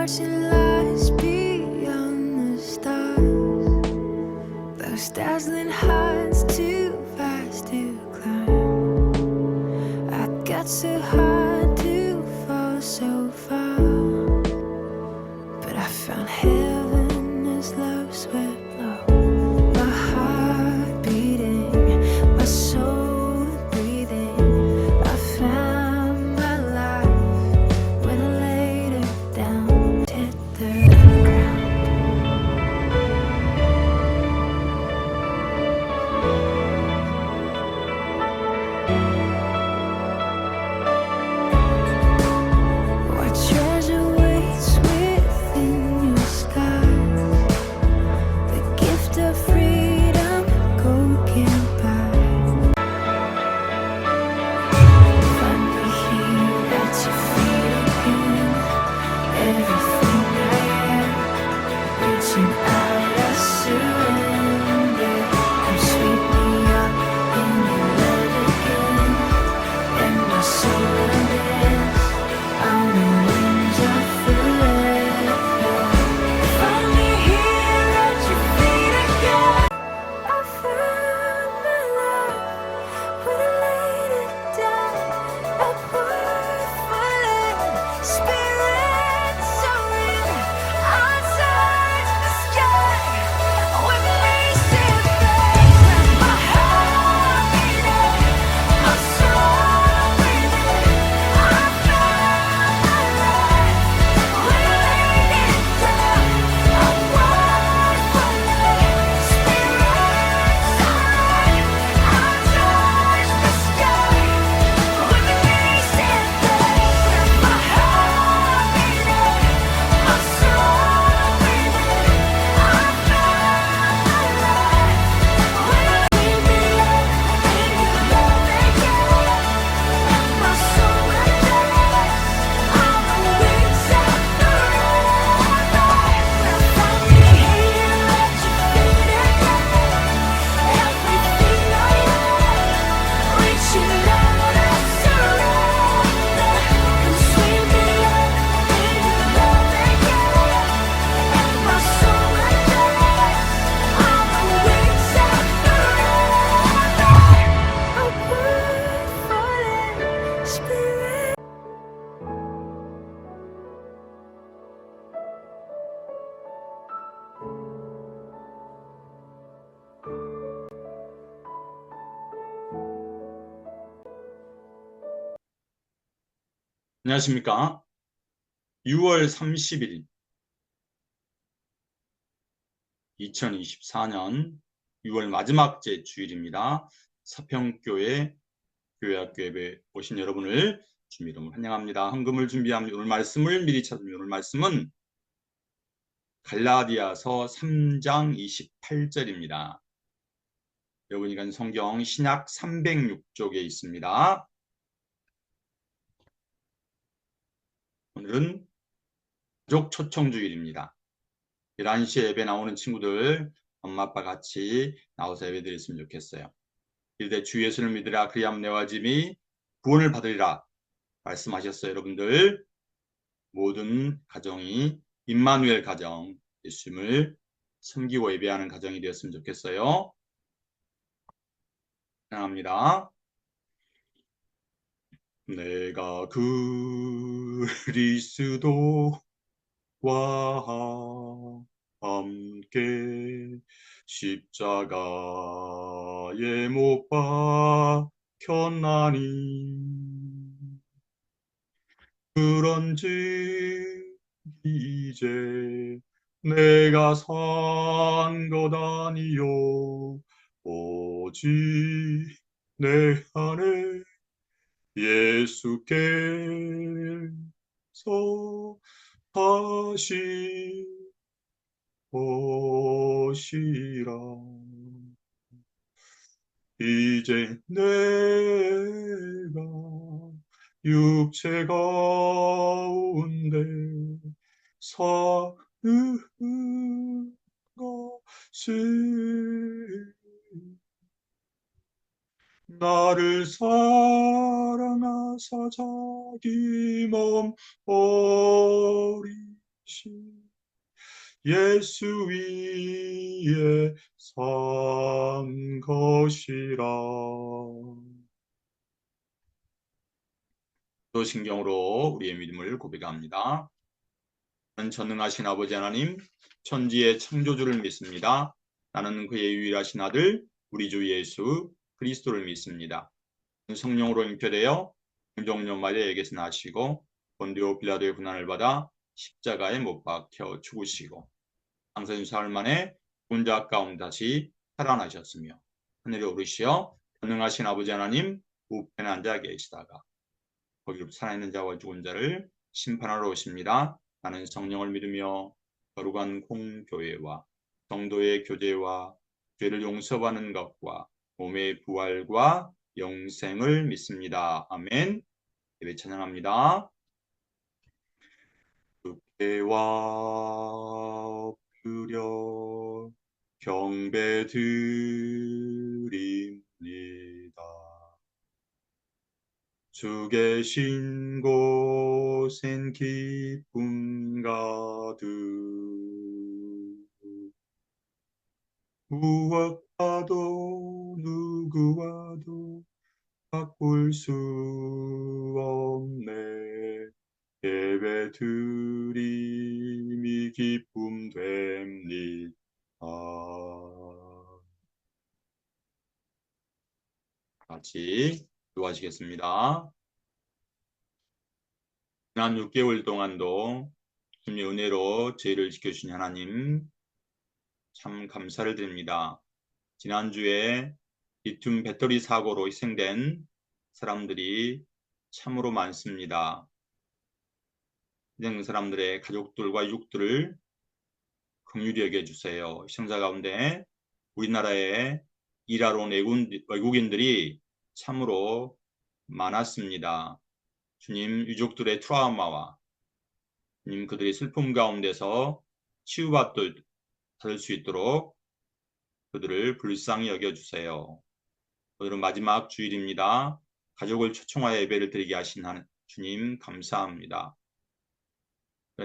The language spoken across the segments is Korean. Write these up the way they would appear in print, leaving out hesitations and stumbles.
watching lights beyond the stars, those dazzling heights too fast to climb. I got so hard to fall so far, but I found heaven as love swept low. My heart beating, my soul breathing. I found my life when I laid it down, hit the ground. What treasure waits within your skies? The gift of freedom, gold can't buy. Find me here at your feet again. Everything I am, reaching out, I surrender. Come sweep me up in your love again, and my soul unends on the wings of forever. Find me here at your feet again. I found my life when I laid it down. A word spirit soaring. I touch the sky with racing flames. My heart beating, my soul breathing. I found my life when I laid it down. A word spirit soaring. I touch the sky with racing flames. My heart beating, my soul breathing. I found my life when I laid me up in your love again. My soul unends on the wings of forever. Find me here at your feet again. Everything I am, reaching out, I surrender. Come sweep me up in your love again. My soul unends on the wings of forever. A word falling, spirit. 안녕하십니까. 6월 30일 2024년 6월 마지막 주일입니다. 사평교회 교회학교 예배 오신 여러분을 주님 이름으로 환영합니다. 헌금을 준비합니다. 오늘 말씀을 미리 찾으면 오늘 말씀은 갈라디아서 3장 28절입니다. 여러분이 가진 성경 신약 306쪽에 있습니다. 오늘은 가족 초청주일입니다. 11시에 예배 나오는 친구들 엄마 아빠 같이 나와서 예배 드렸으면 좋겠어요. 이르되 주 예수를 믿으라 그리하면 내와 집이 구원을 받으리라 말씀하셨어요. 여러분들 모든 가정이 임마누엘 가정, 예수님을 섬기고 예배하는 가정이 되었으면 좋겠어요. 사랑합니다. 내가 그리스도와 함께 십자가에 못 박혔나니 그런즉 이제 내가 산 것 아니요 오직 내 안에 예수께서 다시 오시라. 이제 내가 육체 가운데 사는 것을 나를 사랑하사 자기 몸 버리시고 예수 위에 산 것이라. 또 신경으로 우리의 믿음을 고백합니다. 나는 전능하신 아버지 하나님, 천지의 창조주를 믿습니다. 나는 그의 유일하신 아들, 우리 주 예수 그리스도를 믿습니다. 성령으로 잉태되어 공정령 마리아에게서 나시고 본디오 빌라도의 고난을 받아 십자가에 못 박혀 죽으시고 장사신 사흘 만에 죽은 자 가운데 다시 살아나셨으며 하늘에 오르시어 전능하신 아버지 하나님 우편에 앉아 계시다가 거기로 살아있는 자와 죽은 자를 심판하러 오십니다. 나는 성령을 믿으며 거룩한 공교회와 성도의 교제와 죄를 용서받는 것과 몸의 부활과 영생을 믿습니다. 아멘. 예배 찬양합니다. 주께와 엎드려 경배드립니다. 주 계신 곳엔 기쁨 가득 무엇과도 누구와도 바꿀 수 없네. 예배드림이 기쁨 됩니다. 같이 기도하시겠습니다. 지난 6개월 동안도 주님의 은혜로 저희를 지켜주신 하나님 참 감사를 드립니다. 지난주에 리튬 배터리 사고로 희생된 사람들이 참으로 많습니다. 희생된 사람들의 가족들과 유족들을 긍휼히 여겨주세요. 희생자 가운데 우리나라에 일하러 온 외국인들이 참으로 많았습니다. 주님, 유족들의 트라우마와 주님 그들의 슬픔 가운데서 치유받을 수 있도록 그들을 불쌍히 여겨주세요. 오늘은 마지막 주일입니다. 가족을 초청하여 예배를 드리게 하신 주님 감사합니다.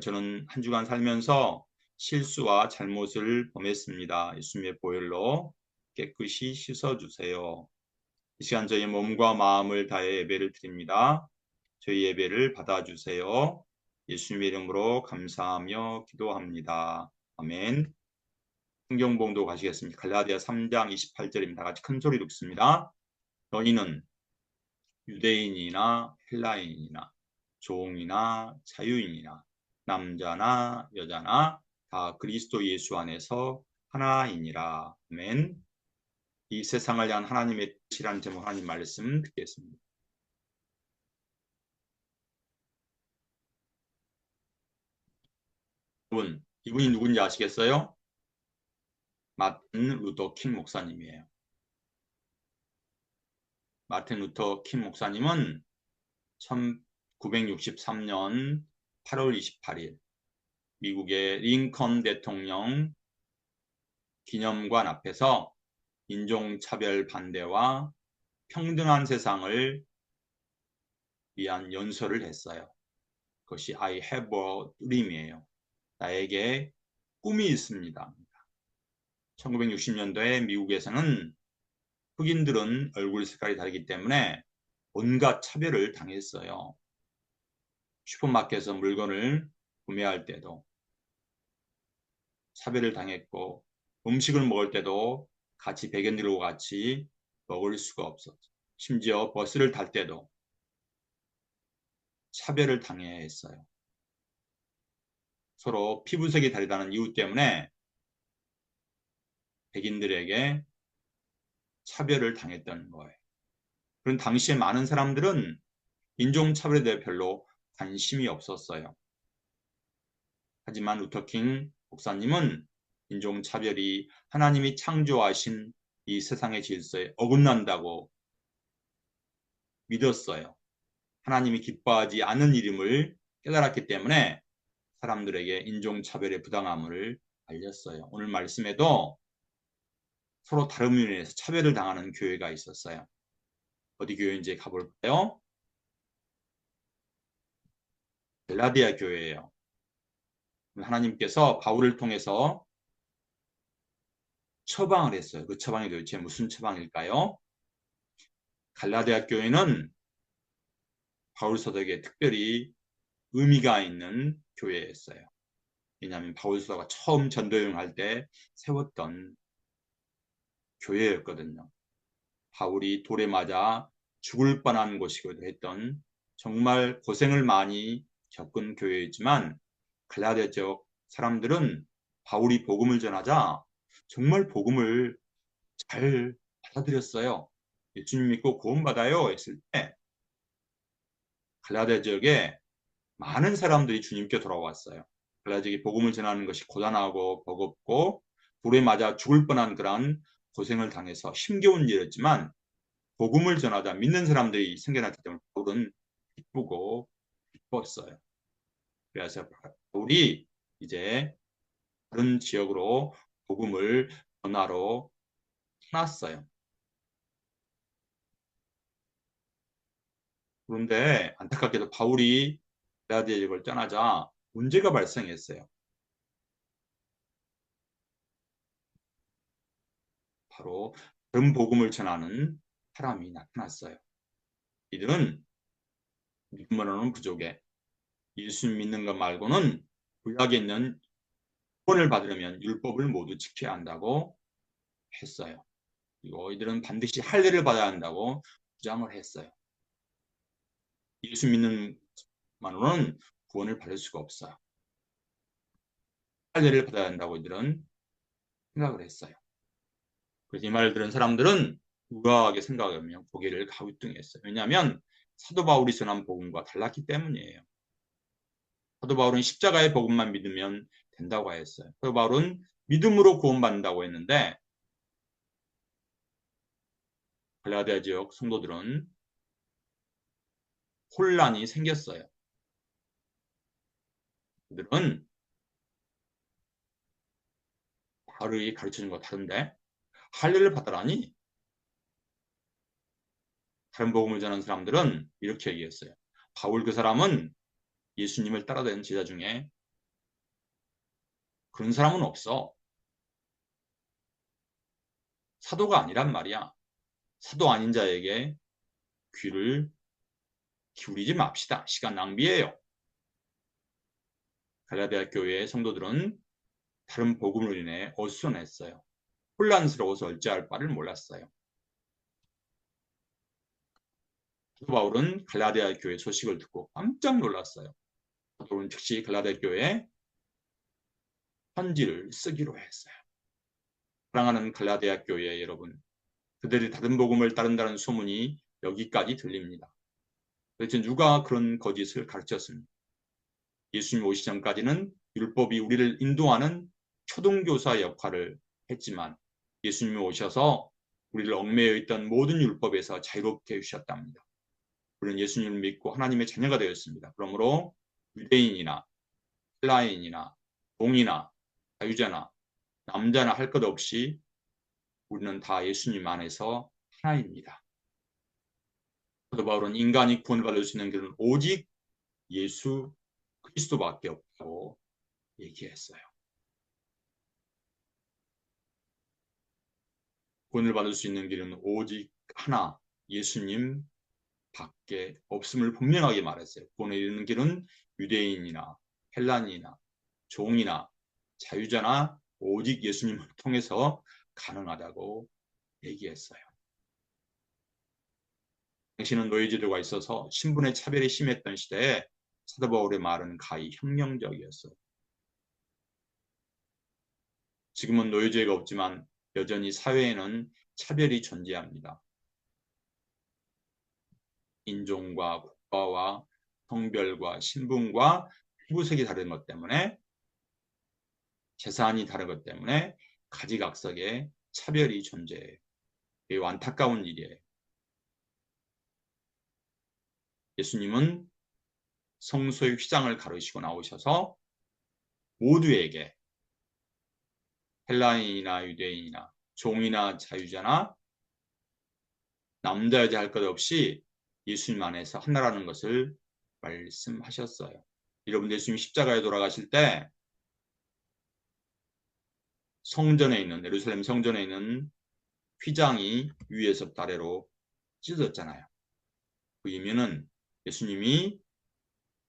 저는 한 주간 살면서 실수와 잘못을 범했습니다. 예수님의 보혈로 깨끗이 씻어주세요. 이 시간 저희 몸과 마음을 다해 예배를 드립니다. 저희 예배를 받아주세요. 예수님의 이름으로 감사하며 기도합니다. 아멘. 성경봉도 가시겠습니다. 갈라디아 3장 28절입니다. 다 같이 큰 소리로 읽습니다. 너희는 유대인이나 헬라인이나 종이나 자유인이나 남자나 여자나 다 그리스도 예수 안에서 하나이니라. 아멘. 이 세상을 향한 하나님의 뜻이라는 제목 하나님 말씀 듣겠습니다. 이분이 누군지 아시겠어요? 마틴 루터 킹 목사님이에요. 마틴 루터 킹 목사님은 1963년 8월 28일 미국의 링컨 대통령 기념관 앞에서 인종차별 반대와 평등한 세상을 위한 연설을 했어요. 그것이 I have a dream이에요. 나에게 꿈이 있습니다. 1960년도에 미국에서는 흑인들은 얼굴 색깔이 다르기 때문에 온갖 차별을 당했어요. 슈퍼마켓에서 물건을 구매할 때도 차별을 당했고 음식을 먹을 때도 같이 백인들과 같이 먹을 수가 없었죠. 심지어 버스를 탈 때도 차별을 당해야 했어요. 서로 피부색이 다르다는 이유 때문에 백인들에게 차별을 당했다는 거예요. 그런 당시에 많은 사람들은 인종차별에 대해 별로 관심이 없었어요. 하지만 루터킹 목사님은 인종차별이 하나님이 창조하신 이 세상의 질서에 어긋난다고 믿었어요. 하나님이 기뻐하지 않는 일임을 깨달았기 때문에 사람들에게 인종차별의 부당함을 알렸어요. 오늘 말씀에도 서로 다름으로 인해서 차별을 당하는 교회가 있었어요. 어디 교회인지 가볼까요? 갈라디아 교회예요. 하나님께서 바울을 통해서 처방을 했어요. 그 처방이 도대체 무슨 처방일까요? 갈라디아 교회는 바울 사도에게 특별히 의미가 있는 교회였어요. 왜냐하면 바울 사도가 처음 전도여행할 때 세웠던 교회였거든요. 바울이 돌에 맞아 죽을 뻔한 곳이기도 했던 정말 고생을 많이 겪은 교회이지만 갈라디아 지역 사람들은 바울이 복음을 전하자 정말 복음을 잘 받아들였어요. 예수님 믿고 구원받아요 했을 때 갈라디아 지역에 많은 사람들이 주님께 돌아왔어요. 갈라디아 지역에 복음을 전하는 것이 고단하고 버겁고 불에 맞아 죽을 뻔한 그런 고생을 당해서 힘겨운 일이었지만 복음을 전하다 믿는 사람들이 생겨났기 때문에 바울은 기쁘고 기뻤어요. 그래서 바울이 이제 다른 지역으로 복음을 전하러 떠났어요. 그런데 안타깝게도 바울이 갈라디아 지역을 떠나자 문제가 발생했어요. 바로 다른 복음을 전하는 사람이 나타났어요. 이들은 믿음으로는 부족해. 예수 믿는 것 말고는 구약에 있는 구원을 받으려면 율법을 모두 지켜야 한다고 했어요. 그리고 이들은 반드시 할례를 받아야 한다고 주장을 했어요. 예수 믿는 것만으로는 구원을 받을 수가 없어요. 할례를 받아야 한다고 이들은 생각을 했어요. 그래서 이 말을 들은 사람들은 우아하게 생각하며 고개를 갸우뚱했어요. 왜냐하면 사도 바울이 전한 복음과 달랐기 때문이에요. 사도 바울은 십자가의 복음만 믿으면 된다고 하였어요. 사도 바울은 믿음으로 구원받는다고 했는데 갈라디아 지역 성도들은 혼란이 생겼어요. 그들은 바울이 가르치는 거 다른데 할례를 받으라니? 다른 복음을 전하는 사람들은 이렇게 얘기했어요. 바울 그 사람은 예수님을 따라다니는 제자 중에 그런 사람은 없어. 사도가 아니란 말이야. 사도 아닌 자에게 귀를 기울이지 맙시다. 시간 낭비예요. 갈라디아 교회의 성도들은 다른 복음으로 인해 어수선했어요. 혼란스러워서 어찌할 바를 몰랐어요. 사도 바울은 갈라디아 교회 소식을 듣고 깜짝 놀랐어요. 사도 바울은 즉시 갈라디아 교회에 편지를 쓰기로 했어요. 사랑하는 갈라디아 교회 여러분, 그들이 다른 복음을 따른다는 소문이 여기까지 들립니다. 도대체 누가 그런 거짓을 가르쳤습니까? 예수님 오시기 전까지는 율법이 우리를 인도하는 초등교사 역할을 했지만 예수님이 오셔서 우리를 얽매여 있던 모든 율법에서 자유롭게 해주셨답니다. 우리는 예수님을 믿고 하나님의 자녀가 되었습니다. 그러므로 유대인이나 헬라인이나 동이나 자유자나 남자나 할 것 없이 우리는 다 예수님 안에서 하나입니다. 사도 바울은 인간이 구원받을 수 있는 길은 오직 예수 그리스도밖에 없다고 얘기했어요. 구원을 받을 수 있는 길은 오직 하나, 예수님 밖에 없음을 분명하게 말했어요. 구원을 이루는 길은 유대인이나 헬란이나 종이나 자유자나 오직 예수님을 통해서 가능하다고 얘기했어요. 당시는 노예제도가 있어서 신분의 차별이 심했던 시대에 사도 바울의 말은 가히 혁명적이었어요. 지금은 노예제가 없지만 여전히 사회에는 차별이 존재합니다. 인종과 국가와 성별과 신분과 피부색이 다른 것 때문에 재산이 다른 것 때문에 가지각색의 차별이 존재해요. 이게 안타까운 일이에요. 예수님은 성소의 휘장을 가르시고 나오셔서 모두에게 헬라인이나 유대인이나 종이나 자유자나 남자 여자 할 것 없이 예수님 안에서 하나라는 것을 말씀하셨어요. 여러분 예수님 십자가에 돌아가실 때 성전에 있는 예루살렘 성전에 있는 휘장이 위에서부터 아래로 찢어졌잖아요. 그 의미는 예수님이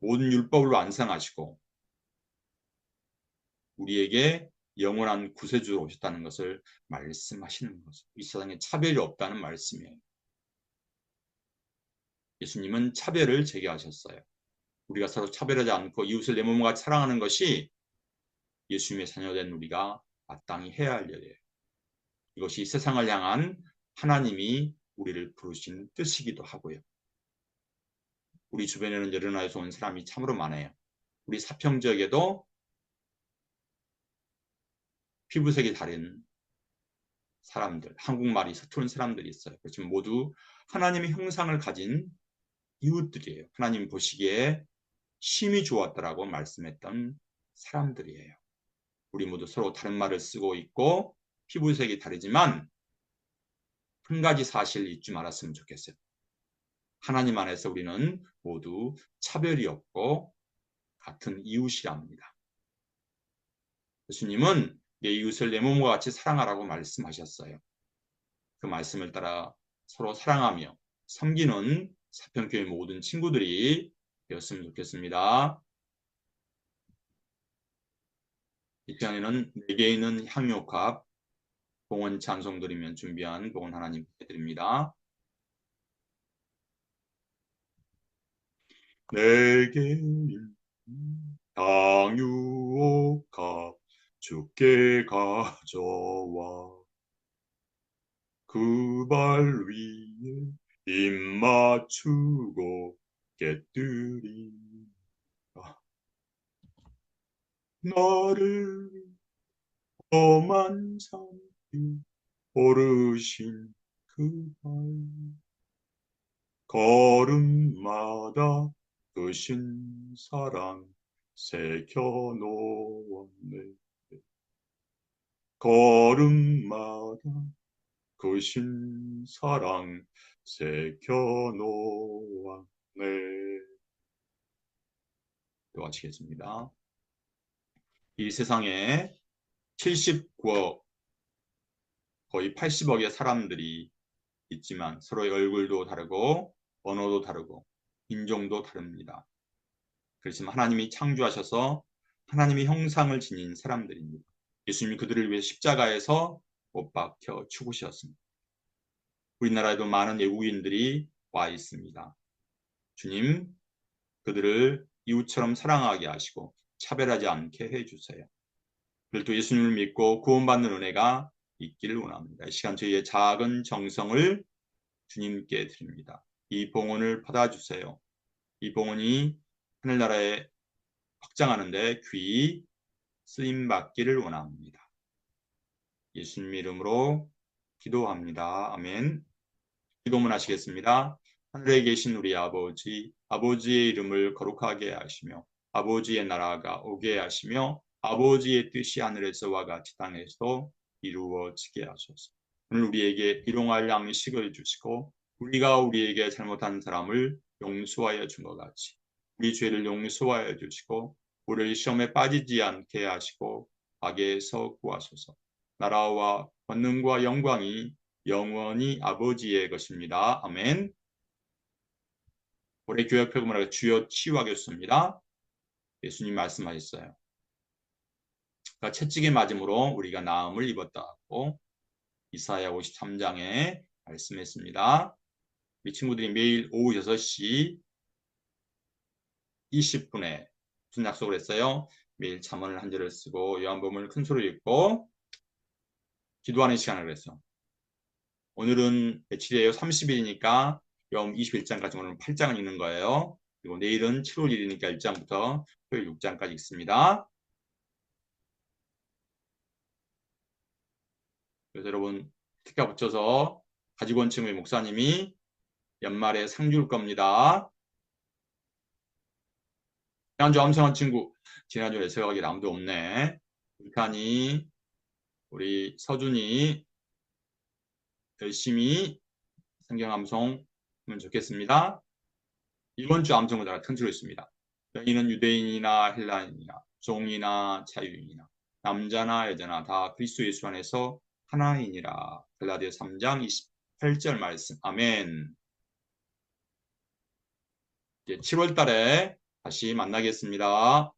모든 율법을 완성하시고 우리에게 영원한 구세주로 오셨다는 것을 말씀하시는 것이죠. 이 세상에 차별이 없다는 말씀이에요. 예수님은 차별을 제거하셨어요. 우리가 서로 차별하지 않고 이웃을 내 몸과 같이 사랑하는 것이 예수님의 자녀된 우리가 마땅히 해야 할 일이에요. 이것이 세상을 향한 하나님이 우리를 부르신 뜻이기도 하고요. 우리 주변에는 여러 나라에서 온 사람이 참으로 많아요. 우리 사평 지역에도 피부색이 다른 사람들, 한국말이 서투른 사람들이 있어요. 그렇지만 모두 하나님의 형상을 가진 이웃들이에요. 하나님 보시기에 심히 좋았다라고 말씀했던 사람들이에요. 우리 모두 서로 다른 말을 쓰고 있고 피부색이 다르지만 한 가지 사실 잊지 말았으면 좋겠어요. 하나님 안에서 우리는 모두 차별이 없고 같은 이웃이랍니다. 예수님은 내 이웃을 내 몸과 같이 사랑하라고 말씀하셨어요. 그 말씀을 따라 서로 사랑하며 섬기는 사평교회 모든 친구들이 되었으면 좋겠습니다. 이 시간에는 내게 있는 향유옥합 봉헌 찬송 드리면 준비한 봉헌 하나님께 드립니다. 내게 있는 향유옥합 주께 가져와 그 발 위에 입 맞추고 깨뜨리 나를 험한 산 위 오르신 그 발 걸음마다 크신 사랑 새겨놓았네. 걸음마다 크신 사랑 새겨놓았네. 마치겠습니다. 이 세상에 79억, 거의 80억의 사람들이 있지만 서로의 얼굴도 다르고 언어도 다르고 인종도 다릅니다. 그렇지만 하나님이 창조하셔서 하나님의 형상을 지닌 사람들입니다. 예수님이 그들을 위해 십자가에서 못 박혀 죽으셨습니다. 우리나라에도 많은 외국인들이 와 있습니다. 주님, 그들을 이웃처럼 사랑하게 하시고 차별하지 않게 해주세요. 그들도 예수님을 믿고 구원받는 은혜가 있기를 원합니다. 이 시간 저희의 작은 정성을 주님께 드립니다. 이 봉헌을 받아주세요. 이 봉헌이 하늘나라에 확장하는데 귀히 쓰임받기를 원합니다. 예수님 이름으로 기도합니다. 아멘. 기도문 하시겠습니다. 하늘에 계신 우리 아버지, 아버지의 이름을 거룩하게 하시며 아버지의 나라가 오게 하시며 아버지의 뜻이 하늘에서와 같이 땅에서도 이루어지게 하소서. 오늘 우리에게 일용할 양식을 주시고 우리가 우리에게 잘못한 사람을 용서하여 준 것 같이 우리 죄를 용서하여 주시고 우리를 시험에 빠지지 않게 하시고 악에서 구하소서. 나라와 권능과 영광이 영원히 아버지의 것입니다. 아멘. 올해 교회 표금을 주여 치유하겠습니다. 예수님 말씀하셨어요. 그러니까 채찍에 맞음으로 우리가 나음을 입었다고 이사야 53장에 말씀했습니다. 우리 친구들이 매일 오후 6시 20분에 무슨 약속을 했어요? 매일 잠언을 한 절을 쓰고 요한복음을 큰 소리로 읽고 기도하는 시간을 했어. 오늘은 며칠이에요? 30일이니까 요한 21장까지 오늘 8장을 읽는 거예요. 그리고 내일은 7월 1일이니까 1장부터 토요일 6장까지 읽습니다. 그래서 여러분 특가 붙여서 가지고 온 친구의 목사님이 연말에 상 줄 겁니다. 지난주 암송한 친구, 지난주에 생각이 아무도 없네. 불칸이, 우리 서준이 열심히 성경 암송하면 좋겠습니다. 이번 주 암송을 다 튼치로 있습니다. 여인은 유대인이나 헬라인이나 종이나 자유인이나 남자나 여자나 다 그리스도 예수 안에서 하나이니라. 갈라디아서 3장 28절 말씀. 아멘. 이제 7월 달에 다시 만나겠습니다.